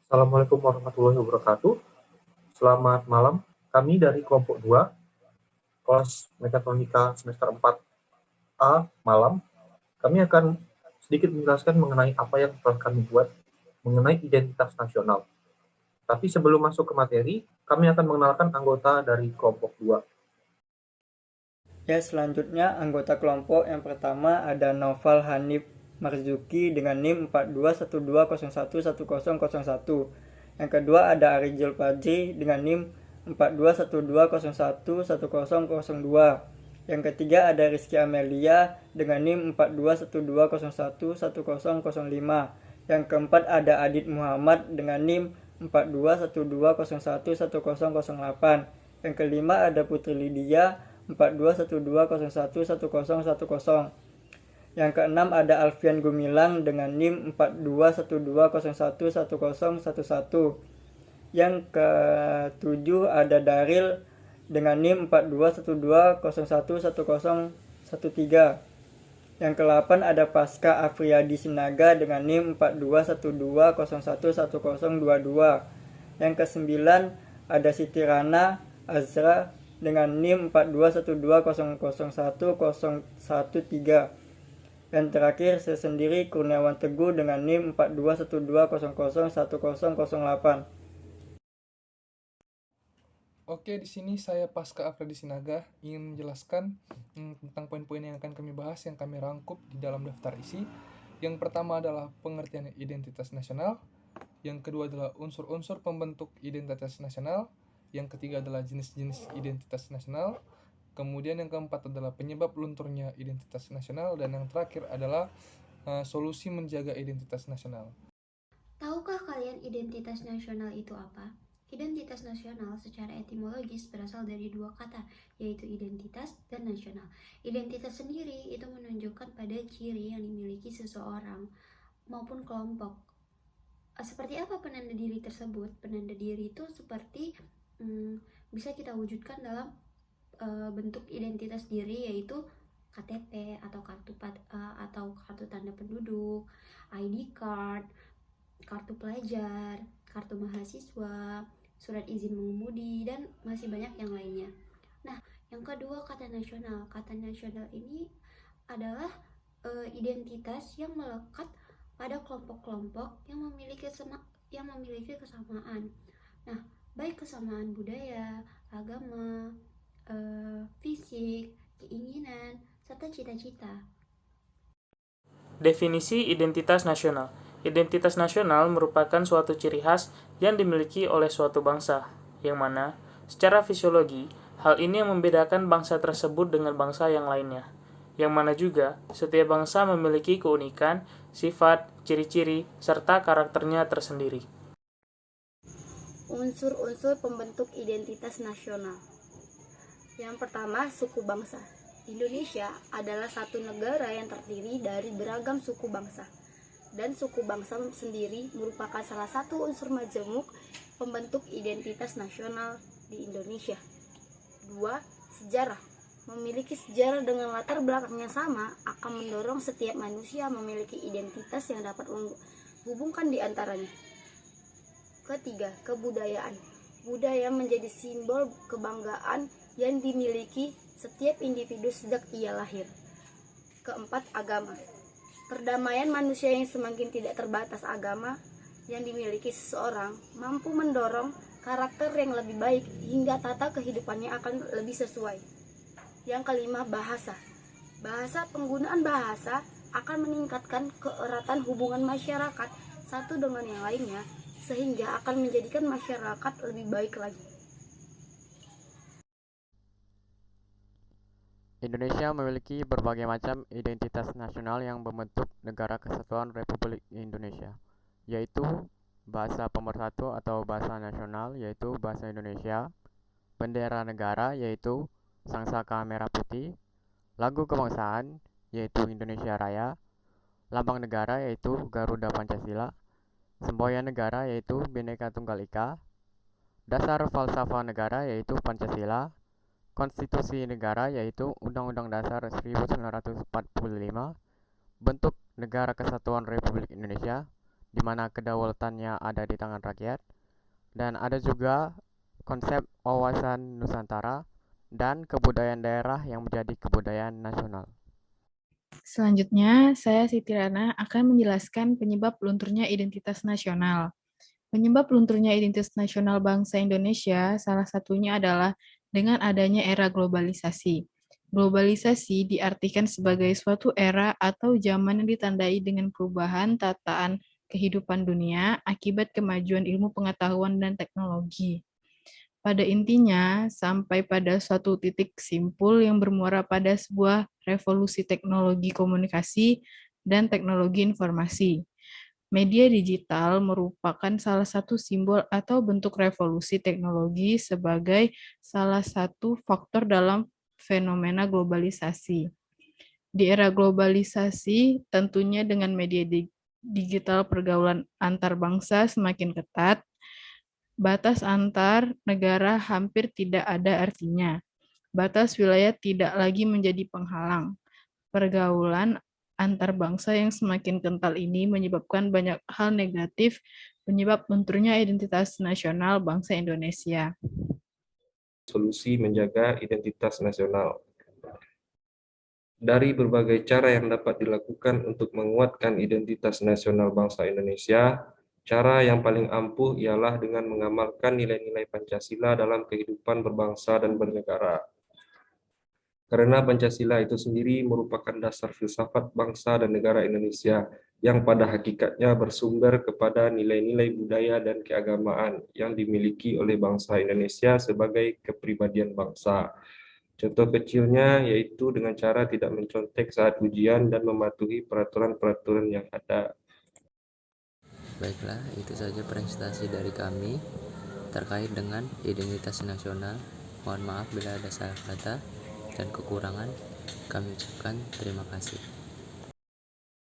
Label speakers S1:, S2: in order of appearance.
S1: Assalamualaikum warahmatullahi wabarakatuh. Selamat malam. Kami dari kelompok 2, kelas Mekatronika semester 4A malam. Kami akan sedikit menjelaskan mengenai apa yang telah kami buat mengenai identitas nasional. Tapi sebelum masuk ke materi, kami akan mengenalkan anggota dari kelompok 2.
S2: Ya, selanjutnya anggota kelompok yang pertama ada Noval Hanif Marzuki dengan NIM 4212011001. Yang kedua ada Arijul Fajri dengan NIM 4212011002. Yang ketiga ada Rizky Amelia dengan NIM 4212011005. Yang keempat ada Adit Muhammad dengan NIM 4212011008. Yang kelima ada Putri Lydia 4212011010. Yang keenam ada Alfian Gumilang dengan NIM 4212011011. Yang ketujuh ada Daril dengan NIM 4212011013. Yang ke-8 ada Pasca Afriyadi Sinaga dengan NIM 4212011022. Yang ke-9 ada Siti Rana Azra dengan NIM 4212001013. Dan terakhir saya sendiri Kurniawan Teguh dengan NIM 4212001008.
S3: Oke, di sini saya Pasca Afriyadi Sinaga ingin menjelaskan tentang poin-poin yang akan kami bahas yang kami rangkup di dalam daftar isi. Yang pertama adalah pengertian identitas nasional, yang kedua adalah unsur-unsur pembentuk identitas nasional, yang ketiga adalah jenis-jenis identitas nasional, kemudian yang keempat adalah penyebab lunturnya identitas nasional, dan yang terakhir adalah solusi menjaga identitas nasional.
S4: Tahukah kalian identitas nasional itu apa? Identitas nasional secara etimologis berasal dari dua kata, yaitu identitas dan nasional. Identitas sendiri itu menunjukkan pada ciri yang dimiliki seseorang maupun kelompok. Seperti apa penanda diri tersebut? Penanda diri itu seperti bisa kita wujudkan dalam bentuk identitas diri, yaitu KTP atau kartu tanda penduduk, ID card, kartu pelajar, kartu mahasiswa, surat izin mengemudi, dan masih banyak yang lainnya. Nah, yang kedua kata nasional. Kata nasional ini adalah identitas yang melekat pada kelompok-kelompok yang memiliki kesamaan. Nah, baik kesamaan budaya, agama, fisik, keinginan, serta cita-cita.
S5: Definisi identitas nasional. Identitas nasional merupakan suatu ciri khas yang dimiliki oleh suatu bangsa, yang mana secara fisiologi, hal ini yang membedakan bangsa tersebut dengan bangsa yang lainnya, yang mana juga setiap bangsa memiliki keunikan, sifat, ciri-ciri, serta karakternya tersendiri.
S6: Unsur-unsur pembentuk identitas nasional. Yang pertama, suku bangsa. Indonesia adalah satu negara yang terdiri dari beragam suku bangsa. Dan suku bangsa sendiri merupakan salah satu unsur majemuk pembentuk identitas nasional di Indonesia. 2. Sejarah. Memiliki sejarah dengan latar belakang yang sama akan mendorong setiap manusia memiliki identitas yang dapat menghubungkan di antaranya. Ketiga, kebudayaan. Budaya menjadi simbol kebanggaan yang dimiliki setiap individu sejak ia lahir. Keempat, agama. Perdamaian manusia yang semakin tidak terbatas agama yang dimiliki seseorang mampu mendorong karakter yang lebih baik hingga tata kehidupannya akan lebih sesuai. Yang kelima, bahasa. Penggunaan bahasa akan meningkatkan keeratan hubungan masyarakat satu dengan yang lainnya, sehingga akan menjadikan masyarakat lebih baik lagi.
S7: Indonesia memiliki berbagai macam identitas nasional yang membentuk Negara Kesatuan Republik Indonesia, yaitu bahasa pemersatu atau bahasa nasional yaitu bahasa Indonesia, bendera negara yaitu Sangsaka Merah Putih, lagu kebangsaan yaitu Indonesia Raya, lambang negara yaitu Garuda Pancasila, semboyan negara yaitu Bhinneka Tunggal Ika, dasar falsafah negara yaitu Pancasila, konstitusi negara yaitu Undang-Undang Dasar 1945, bentuk Negara Kesatuan Republik Indonesia, di mana kedaulatannya ada di tangan rakyat. Dan ada juga konsep wawasan Nusantara dan kebudayaan daerah yang menjadi kebudayaan nasional.
S8: Selanjutnya, saya Siti Rana akan menjelaskan penyebab lunturnya identitas nasional. Penyebab lunturnya identitas nasional bangsa Indonesia salah satunya adalah dengan adanya era globalisasi. Globalisasi diartikan sebagai suatu era atau zaman yang ditandai dengan perubahan tataan kehidupan dunia akibat kemajuan ilmu pengetahuan dan teknologi. Pada intinya, sampai pada suatu titik simpul yang bermuara pada sebuah revolusi teknologi komunikasi dan teknologi informasi. Media digital merupakan salah satu simbol atau bentuk revolusi teknologi sebagai salah satu faktor dalam fenomena globalisasi. Di era globalisasi, tentunya dengan media digital pergaulan antar bangsa semakin ketat, batas antar negara hampir tidak ada artinya. Batas wilayah tidak lagi menjadi penghalang. Pergaulan antar bangsa yang semakin kental ini menyebabkan banyak hal negatif penyebab lunturnya identitas nasional bangsa Indonesia.
S1: Solusi menjaga identitas nasional. Dari berbagai cara yang dapat dilakukan untuk menguatkan identitas nasional bangsa Indonesia, cara yang paling ampuh ialah dengan mengamalkan nilai-nilai Pancasila dalam kehidupan berbangsa dan bernegara. Karena Pancasila itu sendiri merupakan dasar filsafat bangsa dan negara Indonesia yang pada hakikatnya bersumber kepada nilai-nilai budaya dan keagamaan yang dimiliki oleh bangsa Indonesia sebagai kepribadian bangsa. Contoh kecilnya yaitu dengan cara tidak mencontek saat ujian dan mematuhi peraturan-peraturan yang ada.
S9: Baiklah, itu saja presentasi dari kami terkait dengan identitas nasional. Mohon maaf bila ada salah kata dan kekurangan. Kami ucapkan terima kasih.